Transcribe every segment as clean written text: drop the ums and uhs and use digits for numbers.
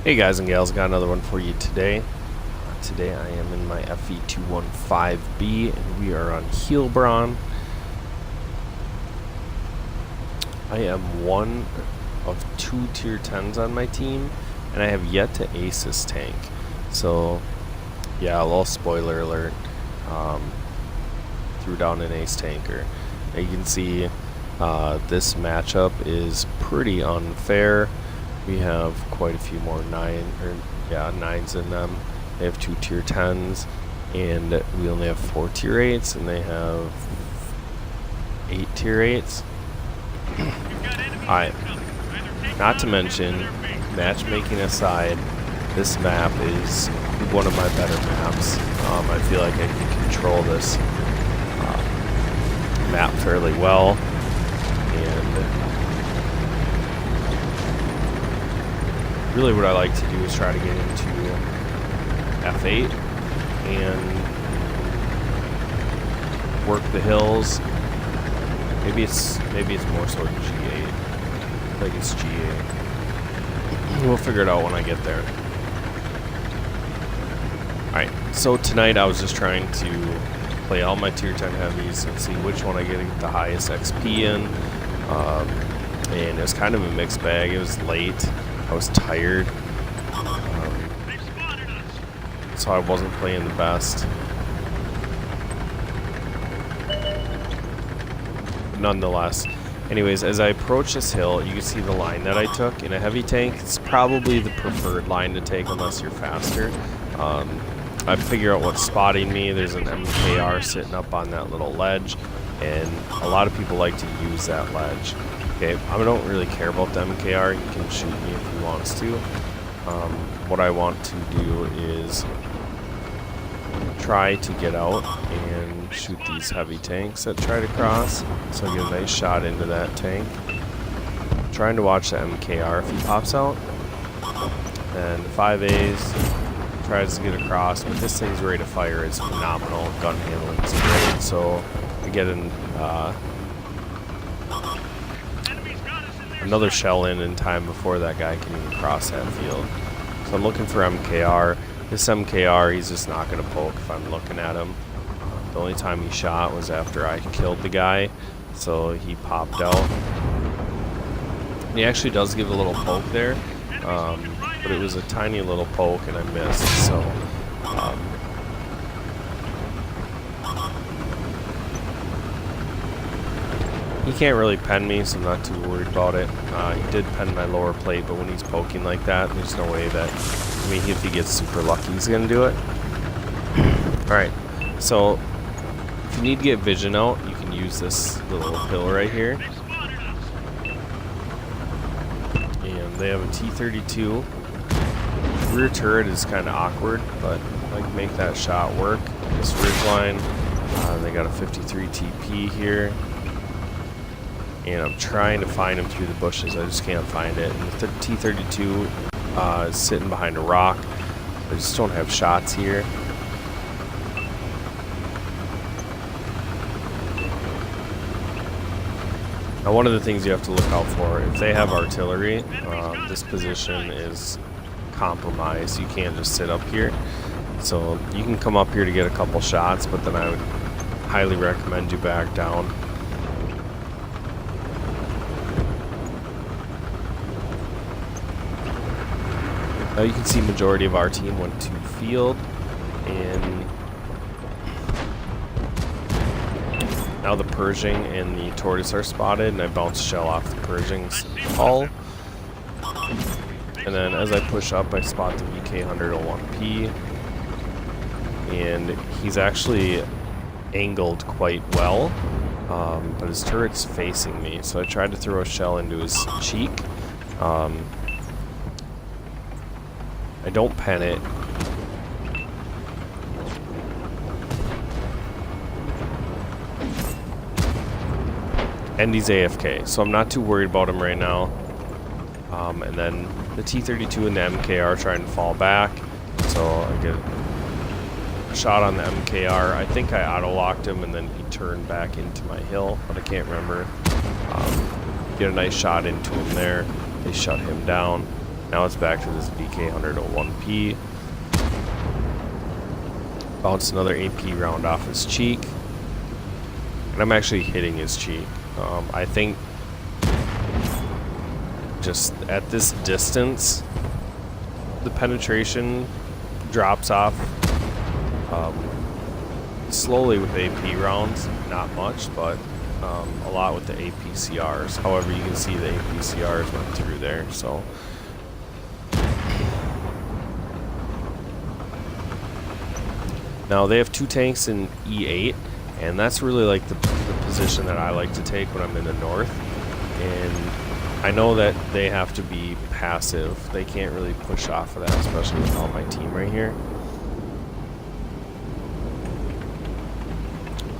Hey guys and gals, got another one for you today. Today I am in my fv215b and we are on Heilbronn. I am one of 2 tier 10s on my team and I have yet to ace this tank. So yeah, a little spoiler alert, threw down an ace tanker. Now you can see this matchup is pretty unfair. We have quite a few more 9s in them. They have 2 tier 10s, and we only have 4 tier 8s, and they have 8 tier 8s. Not to mention, matchmaking aside, this map is one of my better maps. I feel like I can control this map fairly well, and really what I like to do is try to get into F8 and work the hills. Maybe it's more so G8. I think it's G8. We'll figure it out when I get there. Alright, so tonight I was just trying to play all my tier 10 heavies and see which one I get the highest XP in. And it was kind of a mixed bag. It was late. I was tired, so I wasn't playing the best. Nonetheless, anyways, as I approach this hill, you can see the line that I took. In a heavy tank, it's probably the preferred line to take unless you're faster. I figure out what's spotting me. There's an MKR sitting up on that little ledge, and a lot of people like to use that ledge. Okay, I don't really care about the MKR. He can shoot me if he wants to. What I want to do is try to get out and shoot these heavy tanks that try to cross. So I get a nice shot into that tank. I'm trying to watch the MKR if he pops out. And 5As tries to get across, but this thing's ready to fire. It's phenomenal. Gun handling is great. So I get another shell in time before that guy can even cross that field. So I'm looking for MKR. This MKR, he's just not going to poke if I'm looking at him. The only time he shot was after I killed the guy, so he popped out. And he actually does give a little poke there, but it was a tiny little poke and I missed, so he can't really pen me, so I'm not too worried about it. He did pen my lower plate, but when he's poking like that, there's no way that, I mean, if he gets super lucky, he's going to do it. Alright, so if you need to get vision out, you can use this little hill right here. And they have a T-32. Rear turret is kind of awkward, but I can make that shot work. This ridge line, they got a 53 TP here. And I'm trying to find him through the bushes. I just can't find it. And the T-32 is sitting behind a rock. I just don't have shots here. Now, one of the things you have to look out for, if they have artillery, this position is compromised. You can't just sit up here. So you can come up here to get a couple shots, but then I would highly recommend you back down. Now you can see majority of our team went to field, and now the Pershing and the Tortoise are spotted, and I bounce shell off the Pershing's hull. And then as I push up, I spot the VK101P, and he's actually angled quite well, but his turret's facing me, so I tried to throw a shell into his cheek. I don't pen it. And he's AFK, so I'm not too worried about him right now. And then the T-32 and the MKR are trying to fall back, so I get a shot on the MKR. I think I auto-locked him and then he turned back into my hill, but I can't remember. Get a nice shot into him there. They shut him down. Now it's back to this VK101p. Bounce another AP round off his cheek. And I'm actually hitting his cheek. I think just at this distance, the penetration drops off slowly with AP rounds. Not much, but a lot with the APCRs. However, you can see the APCRs went through there, so. Now they have 2 tanks in E8, and that's really like the position that I like to take when I'm in the north. And I know that they have to be passive. They can't really push off of that, especially without my team right here.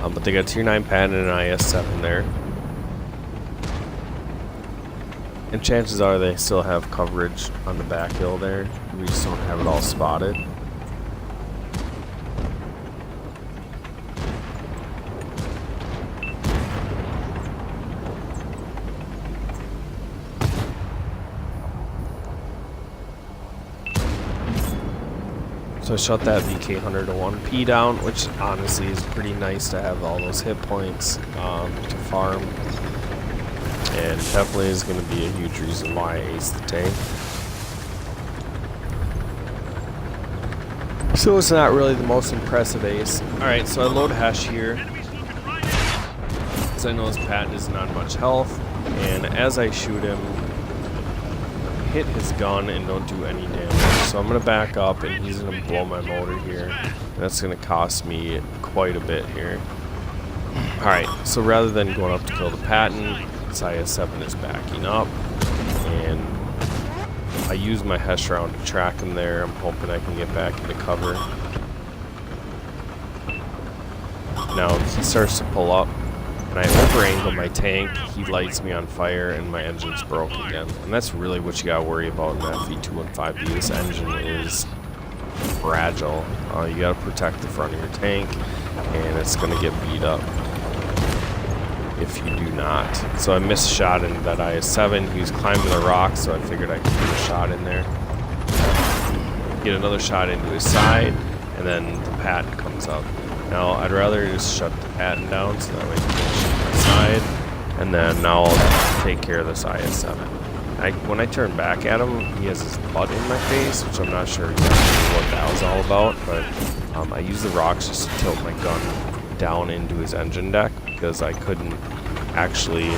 But they got tier 9 Patton and an IS-7 there. And chances are they still have coverage on the back hill there. We just don't have it all spotted. So I shut that VK101p down, which honestly is pretty nice to have all those hit points to farm. And definitely is going to be a huge reason why I ace the tank. So it's not really the most impressive ace. Alright, so I load Hesh here, because I know his Patton isn't on much health. And as I shoot him, hit his gun and don't do any damage. So I'm going to back up and he's going to blow my motor here. And that's going to cost me quite a bit here. Alright, so rather than going up to kill the Patton, this IS-7 is backing up. And I use my Hesh round to track him there. I'm hoping I can get back into cover. Now he starts to pull up. And I over-angle my tank, he lights me on fire, and my engine's broke again. And that's really what you gotta worry about in that fv215b. This engine is fragile. You gotta protect the front of your tank, and it's gonna get beat up if you do not. So I missed a shot into that IS-7. He was climbing the rock, so I figured I could get a shot in there. Get another shot into his side, and then the Patton comes up. Now, I'd rather just shut the Patton down so that way he can shoot my side. And then now I'll take care of this IS-7. When I turn back at him, he has his butt in my face, which I'm not sure exactly what that was all about. But I use the rocks just to tilt my gun down into his engine deck, because I couldn't actually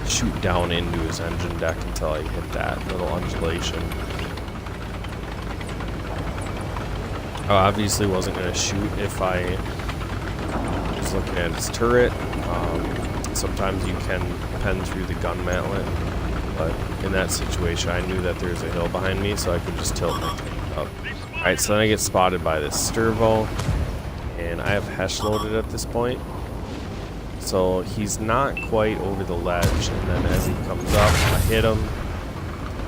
shoot down into his engine deck until I hit that little undulation. I obviously wasn't going to shoot if I was looking at his turret. Sometimes you can pen through the gun mantlet, but in that situation I knew that there's a hill behind me, so I could just tilt my tank up. Alright, so then I get spotted by this Sturvo, and I have Hesh loaded at this point. So he's not quite over the ledge, and then as he comes up, I hit him,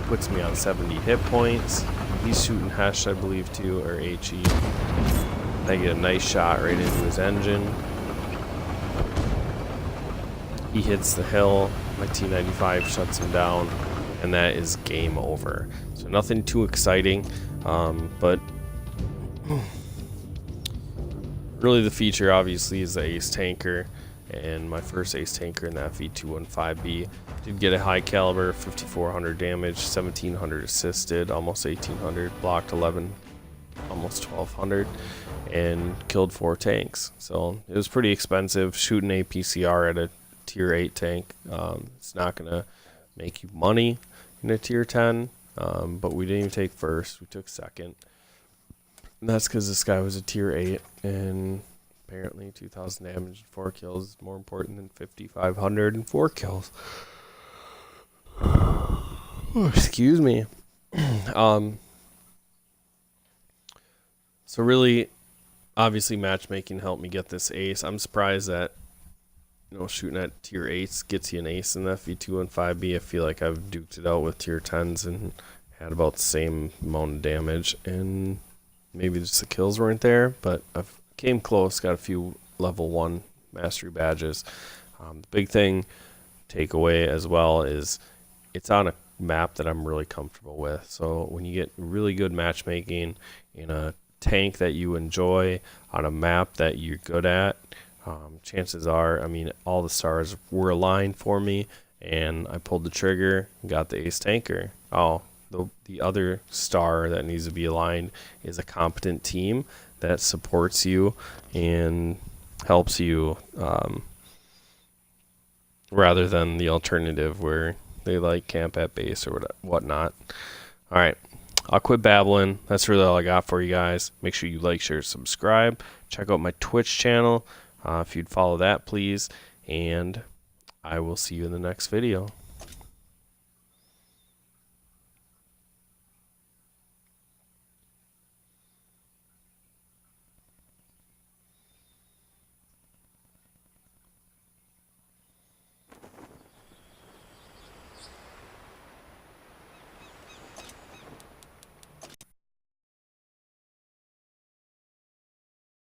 puts me on 70 hit points. He's shooting Hesh, I believe, too, or HE. I get a nice shot right into his engine. He hits the hill. My T95 shuts him down, and that is game over. So nothing too exciting, but really the feature obviously is the ace tanker, and my first ace tanker in that fv215b. Did get a high caliber, 5400 damage, 1700 assisted, almost 1800, blocked 11, almost 1200, and killed 4 tanks. So it was pretty expensive. Shooting APCR at a tier 8 tank, it's not gonna make you money in a tier 10, but we didn't even take first, we took second. And that's because this guy was a tier 8, and apparently 2000 damage and 4 kills is more important than 5500 and 4 kills. Excuse me. So really, obviously matchmaking helped me get this ace. I'm surprised that, you know, shooting at tier 8s gets you an ace in the fv215b. I feel like I've duked it out with tier 10s and had about the same amount of damage, and maybe just the kills weren't there, but I've came close, got a few level 1 mastery badges. The big thing takeaway as well is it's on a map that I'm really comfortable with. So when you get really good matchmaking in a tank that you enjoy on a map that you're good at, chances are, I mean, all the stars were aligned for me, and I pulled the trigger and got the ace tanker. Oh, the other star that needs to be aligned is a competent team that supports you and helps you, rather than the alternative where they like camp at base or whatnot. All right, I'll quit babbling. That's really all I got for you guys. Make sure you like, share, subscribe. Check out my Twitch channel if you'd follow that, please. And I will see you in the next video.